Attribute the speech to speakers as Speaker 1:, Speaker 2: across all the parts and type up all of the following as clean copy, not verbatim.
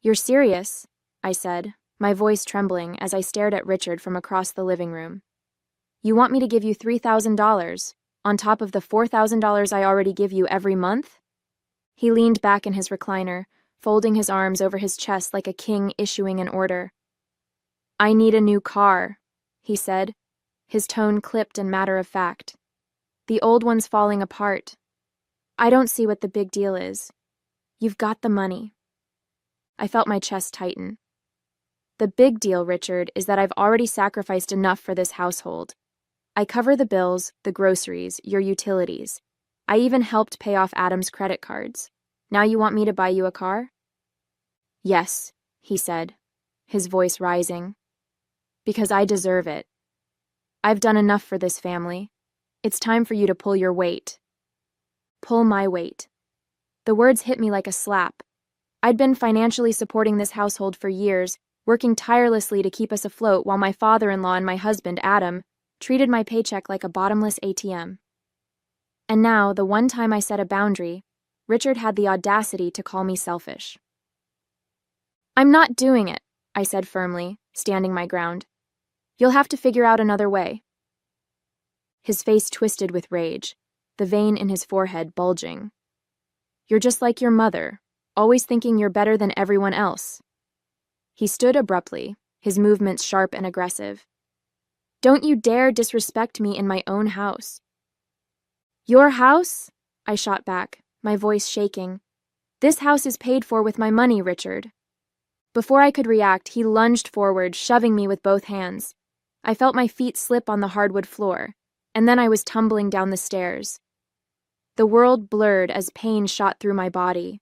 Speaker 1: You're serious? I said, my voice trembling as I stared at Richard from across the living room. You want me to give you $3,000, on top of the $4,000 I already give you every month? He leaned back in his recliner, folding his arms over his chest like a king issuing an order. I need a new car, he said, his tone clipped and matter-of-fact. The old one's falling apart. I don't see what the big deal is. You've got the money. I felt my chest tighten. The big deal, Richard, is that I've already sacrificed enough for this household. I cover the bills, the groceries, your utilities. I even helped pay off Adam's credit cards. Now you want me to buy you a car? Yes, he said, his voice rising. Because I deserve it. I've done enough for this family. It's time for you to pull your weight. Pull my weight. The words hit me like a slap. I'd been financially supporting this household for years, working tirelessly to keep us afloat while my father-in-law and my husband, Adam, treated my paycheck like a bottomless ATM. And now, the one time I set a boundary, Richard had the audacity to call me selfish. I'm not doing it, I said firmly, standing my ground. You'll have to figure out another way. His face twisted with rage, the vein in his forehead bulging. You're just like your mother, always thinking you're better than everyone else. He stood abruptly, his movements sharp and aggressive. Don't you dare disrespect me in my own house. Your house? I shot back, my voice shaking. This house is paid for with my money, Richard. Before I could react, he lunged forward, shoving me with both hands. I felt my feet slip on the hardwood floor, and then I was tumbling down the stairs. The world blurred as pain shot through my body.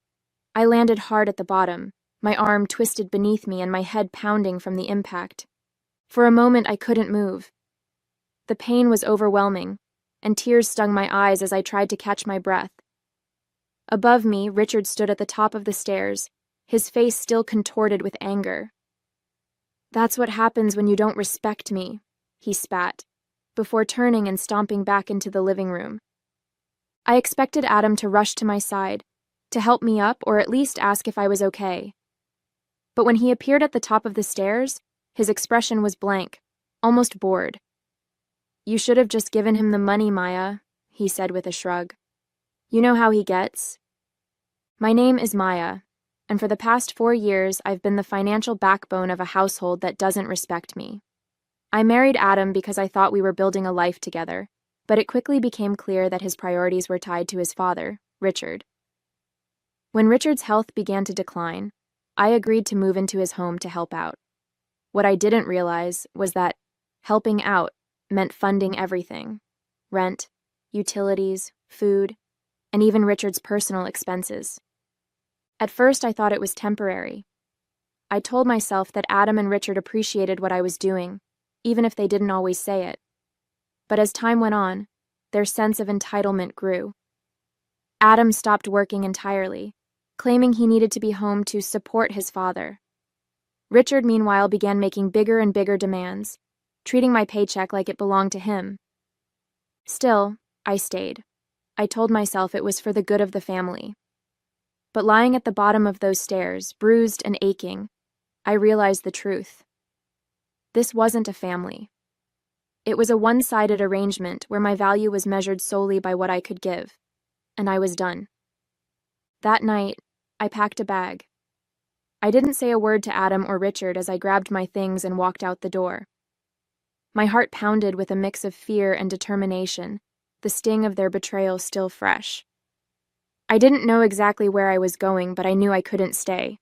Speaker 1: I landed hard at the bottom, my arm twisted beneath me and my head pounding from the impact. For a moment, I couldn't move. The pain was overwhelming, and tears stung my eyes as I tried to catch my breath. Above me, Richard stood at the top of the stairs, his face still contorted with anger. That's what happens when you don't respect me, he spat, before turning and stomping back into the living room. I expected Adam to rush to my side, to help me up or at least ask if I was okay. But when he appeared at the top of the stairs, his expression was blank, almost bored. You should have just given him the money, Maya, he said with a shrug. You know how he gets. My name is Maya, and for the past 4 years I've been the financial backbone of a household that doesn't respect me. I married Adam because I thought we were building a life together, but it quickly became clear that his priorities were tied to his father, Richard. When Richard's health began to decline, I agreed to move into his home to help out. What I didn't realize was that helping out meant funding everything: rent, utilities, food, and even Richard's personal expenses. At first, I thought it was temporary. I told myself that Adam and Richard appreciated what I was doing, even if they didn't always say it. But as time went on, their sense of entitlement grew. Adam stopped working entirely, claiming he needed to be home to support his father. Richard, meanwhile, began making bigger and bigger demands, treating my paycheck like it belonged to him. Still, I stayed. I told myself it was for the good of the family. But lying at the bottom of those stairs, bruised and aching, I realized the truth. This wasn't a family. It was a one-sided arrangement where my value was measured solely by what I could give, and I was done. That night, I packed a bag. I didn't say a word to Adam or Richard as I grabbed my things and walked out the door. My heart pounded with a mix of fear and determination, the sting of their betrayal still fresh. I didn't know exactly where I was going, but I knew I couldn't stay.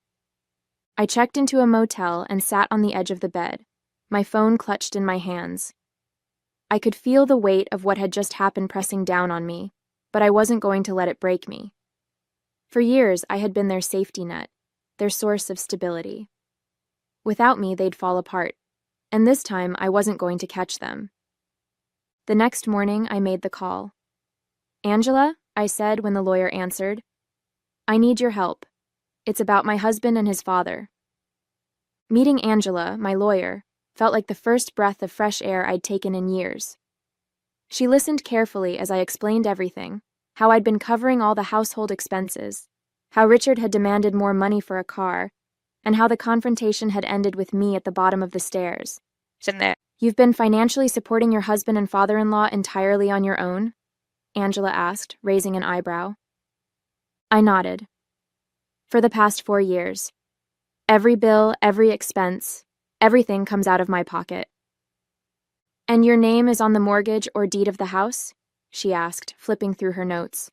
Speaker 1: I checked into a motel and sat on the edge of the bed, my phone clutched in my hands. I could feel the weight of what had just happened pressing down on me, but I wasn't going to let it break me. For years, I had been their safety net, their source of stability. Without me, they'd fall apart, and this time I wasn't going to catch them. The next morning, I made the call. Angela, I said when the lawyer answered, I need your help. It's about my husband and his father. Meeting Angela, my lawyer, felt like the first breath of fresh air I'd taken in years. She listened carefully as I explained everything, how I'd been covering all the household expenses, how Richard had demanded more money for a car, and how the confrontation had ended with me at the bottom of the stairs.
Speaker 2: Shouldn't
Speaker 1: You've been financially supporting your husband and father-in-law entirely on your own? Angela asked, raising an eyebrow. I nodded. For the past 4 years. Every bill, every expense, everything comes out of my pocket. And your name is on the mortgage or deed of the house? She asked, flipping through her notes.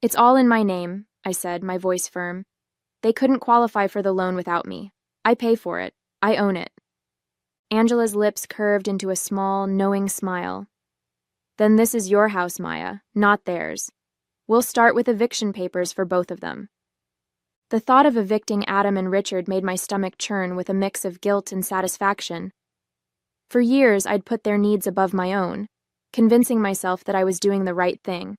Speaker 1: It's all in my name, I said, my voice firm. They couldn't qualify for the loan without me. I pay for it. I own it. Angela's lips curved into a small, knowing smile. Then this is your house, Maya, not theirs. We'll start with eviction papers for both of them. The thought of evicting Adam and Richard made my stomach churn with a mix of guilt and satisfaction. For years, I'd put their needs above my own, convincing myself that I was doing the right thing.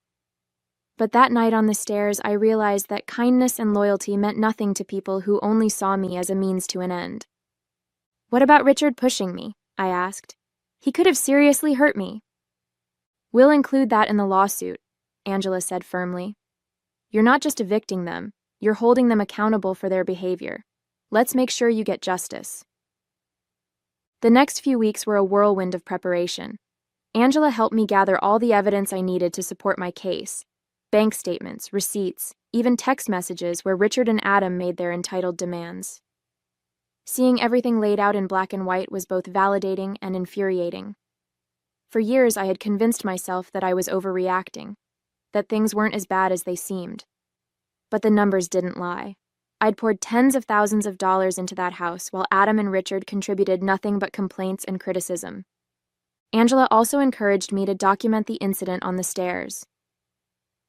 Speaker 1: But that night on the stairs, I realized that kindness and loyalty meant nothing to people who only saw me as a means to an end. What about Richard pushing me? I asked. He could have seriously hurt me. We'll include that in the lawsuit, Angela said firmly. You're not just evicting them, you're holding them accountable for their behavior. Let's make sure you get justice. The next few weeks were a whirlwind of preparation. Angela helped me gather all the evidence I needed to support my case. Bank statements, receipts, even text messages where Richard and Adam made their entitled demands. Seeing everything laid out in black and white was both validating and infuriating. For years, I had convinced myself that I was overreacting, that things weren't as bad as they seemed. But the numbers didn't lie. I'd poured tens of thousands of dollars into that house while Adam and Richard contributed nothing but complaints and criticism. Angela also encouraged me to document the incident on the stairs.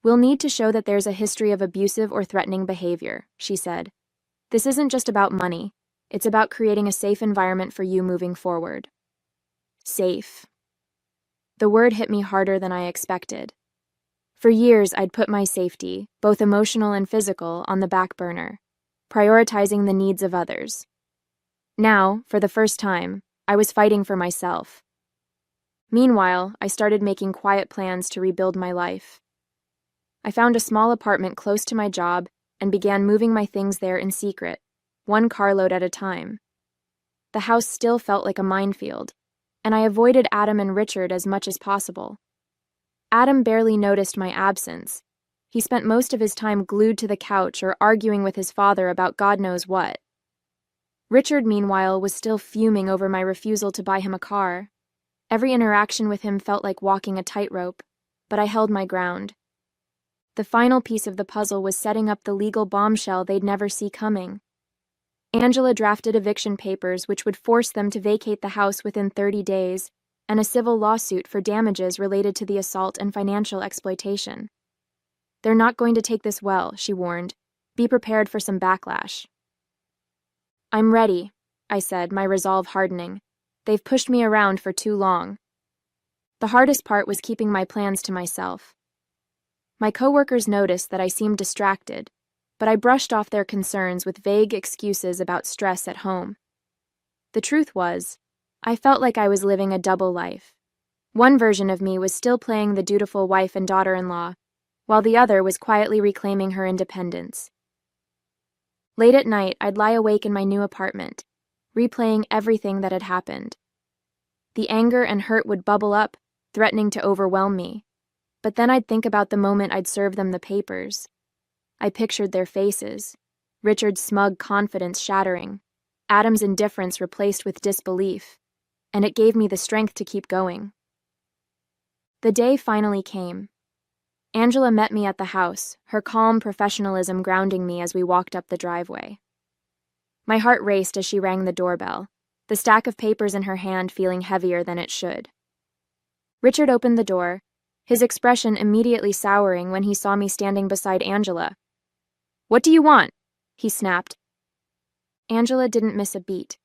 Speaker 1: We'll need to show that there's a history of abusive or threatening behavior, she said. This isn't just about money. It's about creating a safe environment for you moving forward. Safe. The word hit me harder than I expected. For years, I'd put my safety, both emotional and physical, on the back burner, prioritizing the needs of others. Now, for the first time, I was fighting for myself. Meanwhile, I started making quiet plans to rebuild my life. I found a small apartment close to my job and began moving my things there in secret, one carload at a time. The house still felt like a minefield, and I avoided Adam and Richard as much as possible. Adam barely noticed my absence. He spent most of his time glued to the couch or arguing with his father about God knows what. Richard, meanwhile, was still fuming over my refusal to buy him a car. Every interaction with him felt like walking a tightrope, but I held my ground. The final piece of the puzzle was setting up the legal bombshell they'd never see coming. Angela drafted eviction papers which would force them to vacate the house within 30 days, and a civil lawsuit for damages related to the assault and financial exploitation. They're not going to take this well, she warned. Be prepared for some backlash. I'm ready, I said, my resolve hardening. They've pushed me around for too long. The hardest part was keeping my plans to myself. My coworkers noticed that I seemed distracted, but I brushed off their concerns with vague excuses about stress at home. The truth was, I felt like I was living a double life. One version of me was still playing the dutiful wife and daughter-in-law, while the other was quietly reclaiming her independence. Late at night, I'd lie awake in my new apartment, replaying everything that had happened. The anger and hurt would bubble up, threatening to overwhelm me. But then I'd think about the moment I'd serve them the papers. I pictured their faces, Richard's smug confidence shattering, Adam's indifference replaced with disbelief, and it gave me the strength to keep going. The day finally came. Angela met me at the house, her calm professionalism grounding me as we walked up the driveway. My heart raced as she rang the doorbell, the stack of papers in her hand feeling heavier than it should. Richard opened the door, his expression immediately souring when he saw me standing beside Angela. "What do you want?" he snapped. Angela didn't miss a beat.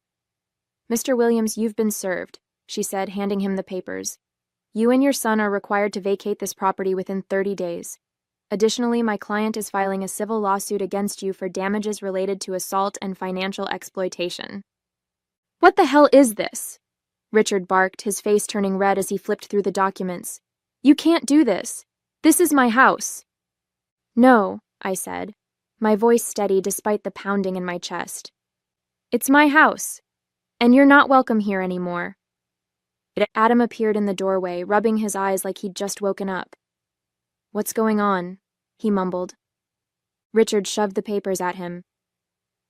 Speaker 1: "Mr. Williams, you've been served," she said, handing him the papers. "You and your son are required to vacate this property within 30 days. Additionally, my client is filing a civil lawsuit against you for damages related to assault and financial exploitation." "What the hell is this?" Richard barked, his face turning red as he flipped through the documents. "You can't do this. This is my house." "No," I said, my voice steady despite the pounding in my chest. It's my house, and you're not welcome here anymore. Adam appeared in the doorway, rubbing his eyes like he'd just woken up. What's going on? He mumbled. Richard shoved the papers at him.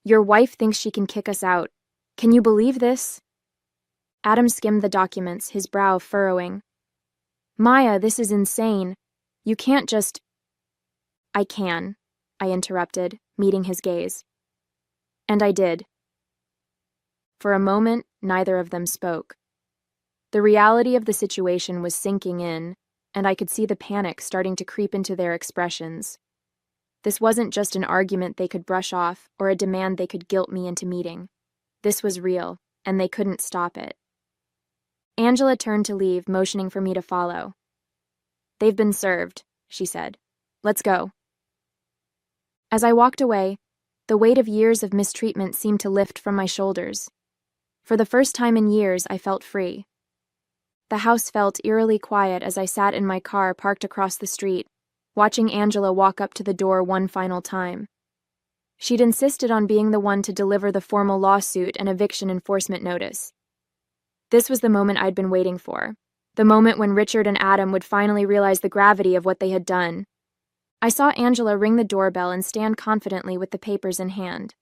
Speaker 1: Your wife thinks she can kick us out. Can you believe this? Adam skimmed the documents, his brow furrowing. Maya, this is insane. You can't just... I can, I interrupted, meeting his gaze. And I did. For a moment, neither of them spoke. The reality of the situation was sinking in, and I could see the panic starting to creep into their expressions. This wasn't just an argument they could brush off or a demand they could guilt me into meeting. This was real, and they couldn't stop it. Angela turned to leave, motioning for me to follow. They've been served, she said. Let's go. As I walked away, the weight of years of mistreatment seemed to lift from my shoulders. For the first time in years, I felt free. The house felt eerily quiet as I sat in my car parked across the street, watching Angela walk up to the door one final time. She'd insisted on being the one to deliver the formal lawsuit and eviction enforcement notice. This was the moment I'd been waiting for, the moment when Richard and Adam would finally realize the gravity of what they had done. I saw Angela ring the doorbell and stand confidently with the papers in hand.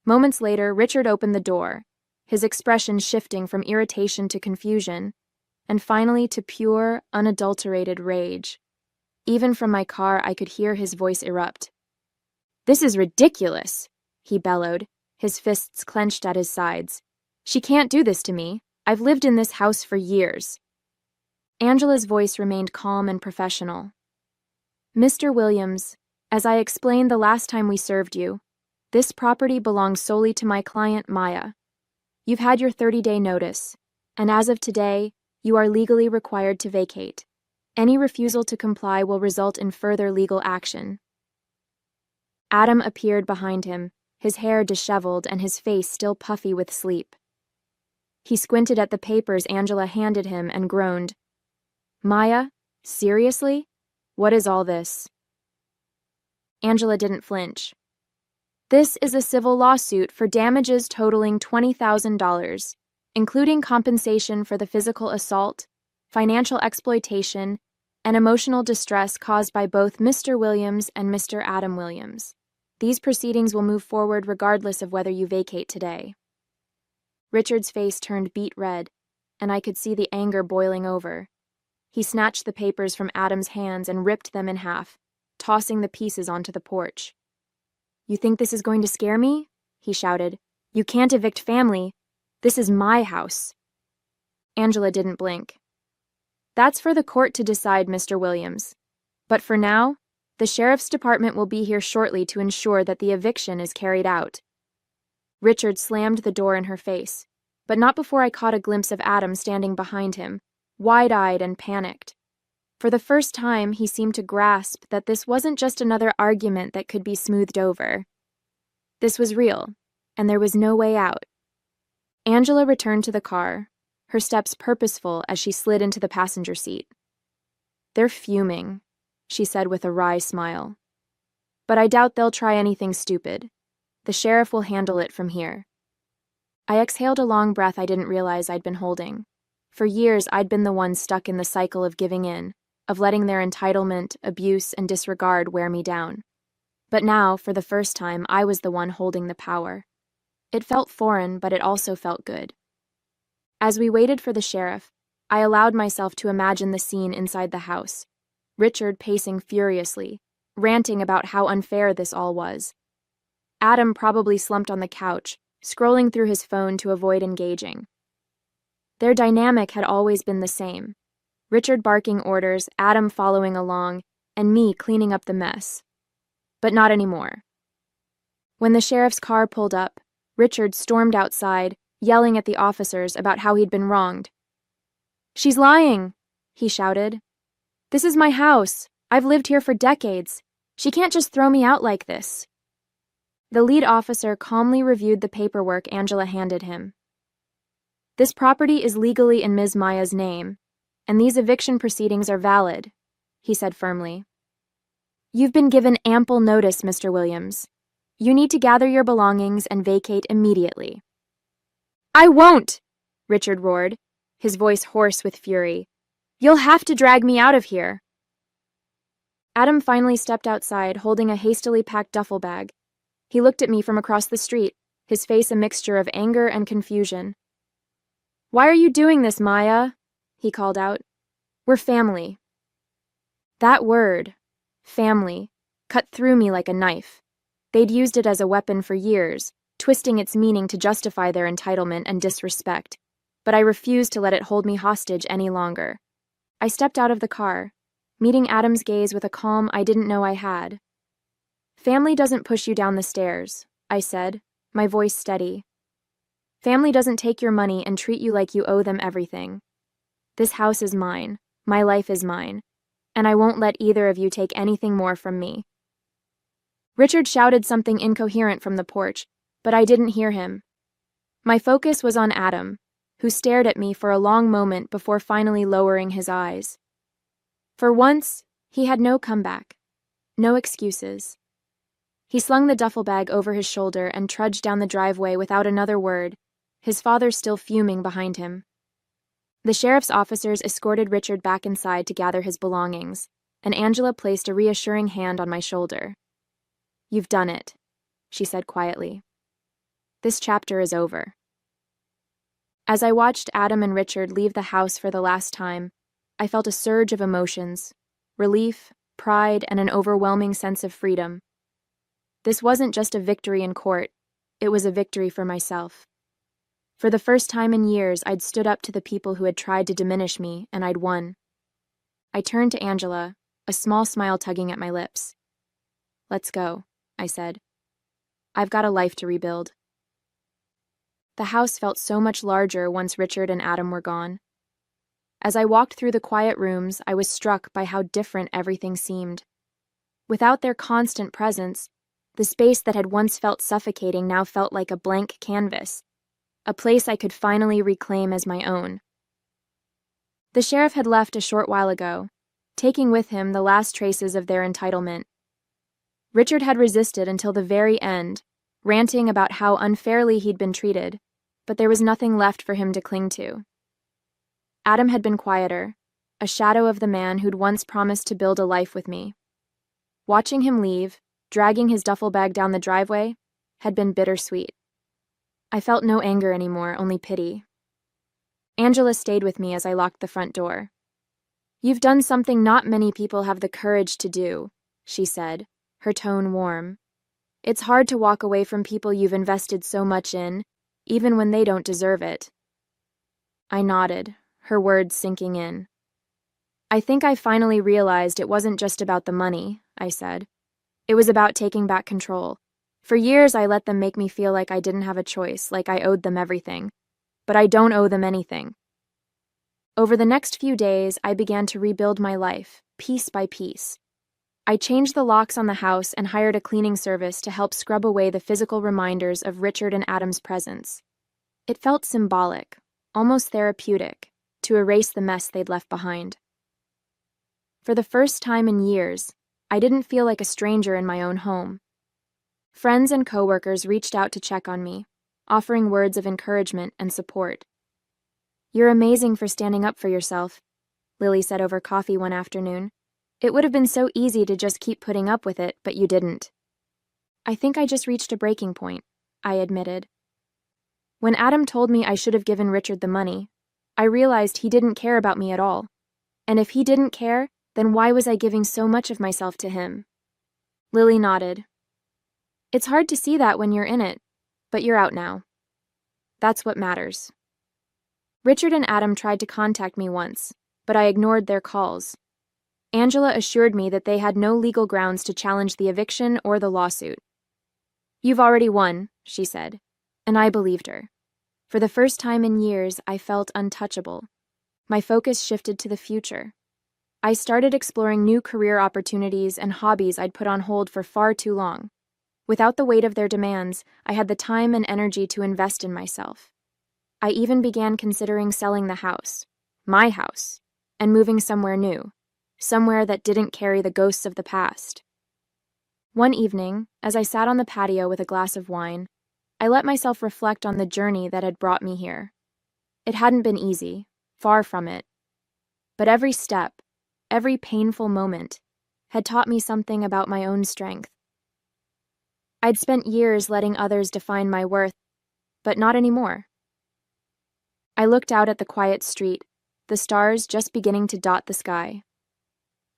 Speaker 1: Moments later, Richard opened the door, his expression shifting from irritation to confusion, and finally to pure, unadulterated rage. Even from my car, I could hear his voice erupt. This is ridiculous, he bellowed, his fists clenched at his sides. She can't do this to me. I've lived in this house for years. Angela's voice remained calm and professional. Mr. Williams, as I explained the last time we served you, this property belongs solely to my client, Maya. You've had your 30-day notice, and as of today, you are legally required to vacate. Any refusal to comply will result in further legal action. Adam appeared behind him, his hair disheveled and his face still puffy with sleep. He squinted at the papers Angela handed him and groaned. Maya, seriously? What is all this? Angela didn't flinch. This is a civil lawsuit for damages totaling $20,000, including compensation for the physical assault, financial exploitation, and emotional distress caused by both Mr. Williams and Mr. Adam Williams. These proceedings will move forward regardless of whether you vacate today. Richard's face turned beet red, and I could see the anger boiling over. He snatched the papers from Adam's hands and ripped them in half, tossing the pieces onto the porch. You think this is going to scare me? He shouted. You can't evict family. This is my house. Angela didn't blink. That's for the court to decide, Mr. Williams. But for now, the sheriff's department will be here shortly to ensure that the eviction is carried out. Richard slammed the door in her face, but not before I caught a glimpse of Adam standing behind him, wide-eyed and panicked. For the first time, he seemed to grasp that this wasn't just another argument that could be smoothed over. This was real, and there was no way out. Angela returned to the car, her steps purposeful as she slid into the passenger seat. They're fuming, she said with a wry smile. But I doubt they'll try anything stupid. The sheriff will handle it from here. I exhaled a long breath I didn't realize I'd been holding. For years, I'd been the one stuck in the cycle of giving in, of letting their entitlement, abuse, and disregard wear me down. But now, for the first time, I was the one holding the power. It felt foreign, but it also felt good. As we waited for the sheriff, I allowed myself to imagine the scene inside the house. Richard pacing furiously, ranting about how unfair this all was. Adam probably slumped on the couch, scrolling through his phone to avoid engaging. Their dynamic had always been the same. Richard barking orders, Adam following along, and me cleaning up the mess. But not anymore. When the sheriff's car pulled up, Richard stormed outside, yelling at the officers about how he'd been wronged. "She's lying," he shouted. "This is my house. I've lived here for decades. She can't just throw me out like this." The lead officer calmly reviewed the paperwork Angela handed him. "This property is legally in Ms. Maya's name, and these eviction proceedings are valid," he said firmly. "You've been given ample notice, Mr. Williams. You need to gather your belongings and vacate immediately." "I won't!" Richard roared, his voice hoarse with fury. "You'll have to drag me out of here." Adam finally stepped outside, holding a hastily packed duffel bag. He looked at me from across the street, his face a mixture of anger and confusion. "Why are you doing this, Maya?" he called out. "We're family." That word, family, cut through me like a knife. They'd used it as a weapon for years, twisting its meaning to justify their entitlement and disrespect, but I refused to let it hold me hostage any longer. I stepped out of the car, meeting Adam's gaze with a calm I didn't know I had. "Family doesn't push you down the stairs," I said, my voice steady. "Family doesn't take your money and treat you like you owe them everything. This house is mine, my life is mine, and I won't let either of you take anything more from me." Richard shouted something incoherent from the porch, but I didn't hear him. My focus was on Adam, who stared at me for a long moment before finally lowering his eyes. For once, he had no comeback, no excuses. He slung the duffel bag over his shoulder and trudged down the driveway without another word, his father still fuming behind him. The sheriff's officers escorted Richard back inside to gather his belongings, and Angela placed a reassuring hand on my shoulder. "You've done it," she said quietly. "This chapter is over." As I watched Adam and Richard leave the house for the last time, I felt a surge of emotions, relief, pride, and an overwhelming sense of freedom. This wasn't just a victory in court, it was a victory for myself. For the first time in years, I'd stood up to the people who had tried to diminish me, and I'd won. I turned to Angela, a small smile tugging at my lips. "Let's go," I said. "I've got a life to rebuild." The house felt so much larger once Richard and Adam were gone. As I walked through the quiet rooms, I was struck by how different everything seemed. Without their constant presence, the space that had once felt suffocating now felt like a blank canvas, a place I could finally reclaim as my own. The sheriff had left a short while ago, taking with him the last traces of their entitlement. Richard had resisted until the very end, ranting about how unfairly he'd been treated, but there was nothing left for him to cling to. Adam had been quieter, a shadow of the man who'd once promised to build a life with me. Watching him leave, dragging his duffel bag down the driveway, had been bittersweet. I felt no anger anymore, only pity. Angela stayed with me as I locked the front door. "You've done something not many people have the courage to do," she said, her tone warm. "It's hard to walk away from people you've invested so much in, even when they don't deserve it." I nodded, her words sinking in. "I think I finally realized it wasn't just about the money," I said. "It was about taking back control. For years I let them make me feel like I didn't have a choice, like I owed them everything. But I don't owe them anything." Over the next few days, I began to rebuild my life, piece by piece. I changed the locks on the house and hired a cleaning service to help scrub away the physical reminders of Richard and Adam's presence. It felt symbolic, almost therapeutic, to erase the mess they'd left behind. For the first time in years, I didn't feel like a stranger in my own home. Friends and coworkers reached out to check on me, offering words of encouragement and support. "You're amazing for standing up for yourself," Lily said over coffee one afternoon. "It would have been so easy to just keep putting up with it, but you didn't." "I think I just reached a breaking point," I admitted. When Adam told me I should have given Richard the money, I realized he didn't care about me at all. And if he didn't care, then why was I giving so much of myself to him? Lily nodded. "It's hard to see that when you're in it, but you're out now. That's what matters." Richard and Adam tried to contact me once, but I ignored their calls. Angela assured me that they had no legal grounds to challenge the eviction or the lawsuit. "You've already won," she said, and I believed her. For the first time in years, I felt untouchable. My focus shifted to the future. I started exploring new career opportunities and hobbies I'd put on hold for far too long. Without the weight of their demands, I had the time and energy to invest in myself. I even began considering selling the house, my house, and moving somewhere new, somewhere that didn't carry the ghosts of the past. One evening, as I sat on the patio with a glass of wine, I let myself reflect on the journey that had brought me here. It hadn't been easy, far from it. But every step, every painful moment, had taught me something about my own strength. I'd spent years letting others define my worth, but not anymore. I looked out at the quiet street, the stars just beginning to dot the sky.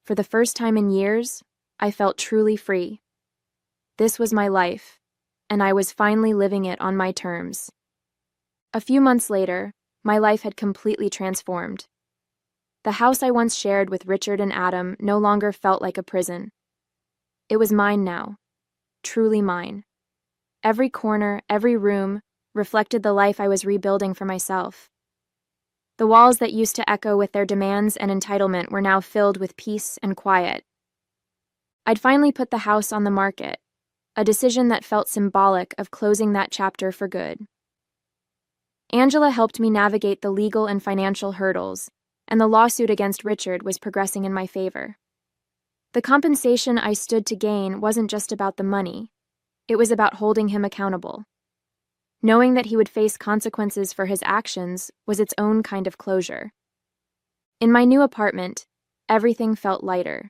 Speaker 1: For the first time in years, I felt truly free. This was my life, and I was finally living it on my terms. A few months later, my life had completely transformed. The house I once shared with Richard and Adam no longer felt like a prison. It was mine now, truly mine. Every corner, every room, reflected the life I was rebuilding for myself. The walls that used to echo with their demands and entitlement were now filled with peace and quiet. I'd finally put the house on the market, a decision that felt symbolic of closing that chapter for good. Angela helped me navigate the legal and financial hurdles, and the lawsuit against Richard was progressing in my favor. The compensation I stood to gain wasn't just about the money. It was about holding him accountable. Knowing that he would face consequences for his actions was its own kind of closure. In my new apartment, everything felt lighter.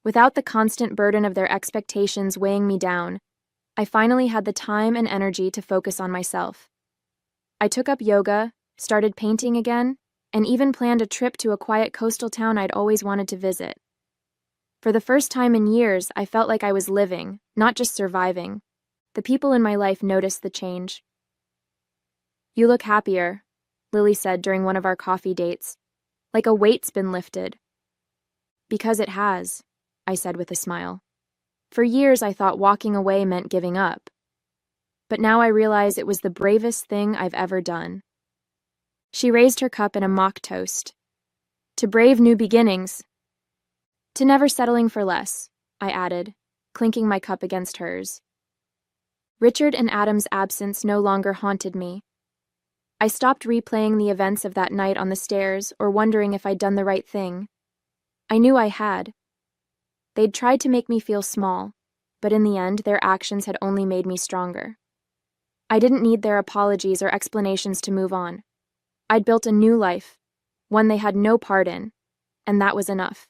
Speaker 1: Without the constant burden of their expectations weighing me down, I finally had the time and energy to focus on myself. I took up yoga, started painting again, and even planned a trip to a quiet coastal town I'd always wanted to visit. For the first time in years, I felt like I was living, not just surviving. The people in my life noticed the change. "You look happier," Lily said during one of our coffee dates. "Like a weight's been lifted." "Because it has," I said with a smile. For years I thought walking away meant giving up. But now I realize it was the bravest thing I've ever done. She raised her cup in a mock toast. "To brave new beginnings." "To never settling for less," I added, clinking my cup against hers. Richard and Adam's absence no longer haunted me. I stopped replaying the events of that night on the stairs or wondering if I'd done the right thing. I knew I had. They'd tried to make me feel small, but in the end, their actions had only made me stronger. I didn't need their apologies or explanations to move on. I'd built a new life, one they had no part in, and that was enough.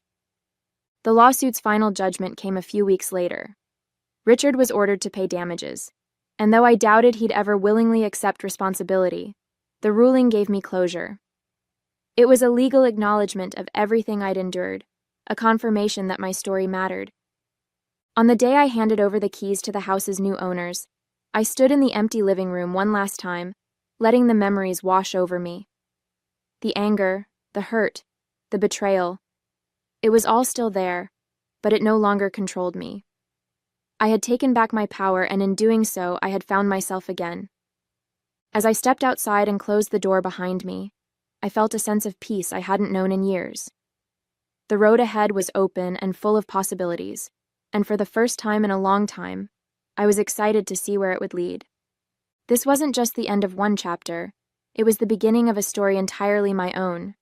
Speaker 1: The lawsuit's final judgment came a few weeks later. Richard was ordered to pay damages, and though I doubted he'd ever willingly accept responsibility, the ruling gave me closure. It was a legal acknowledgement of everything I'd endured, a confirmation that my story mattered. On the day I handed over the keys to the house's new owners, I stood in the empty living room one last time, letting the memories wash over me. The anger, the hurt, the betrayal. It was all still there, but it no longer controlled me. I had taken back my power, and in doing so, I had found myself again. As I stepped outside and closed the door behind me, I felt a sense of peace I hadn't known in years. The road ahead was open and full of possibilities, and for the first time in a long time, I was excited to see where it would lead. This wasn't just the end of one chapter, it was the beginning of a story entirely my own,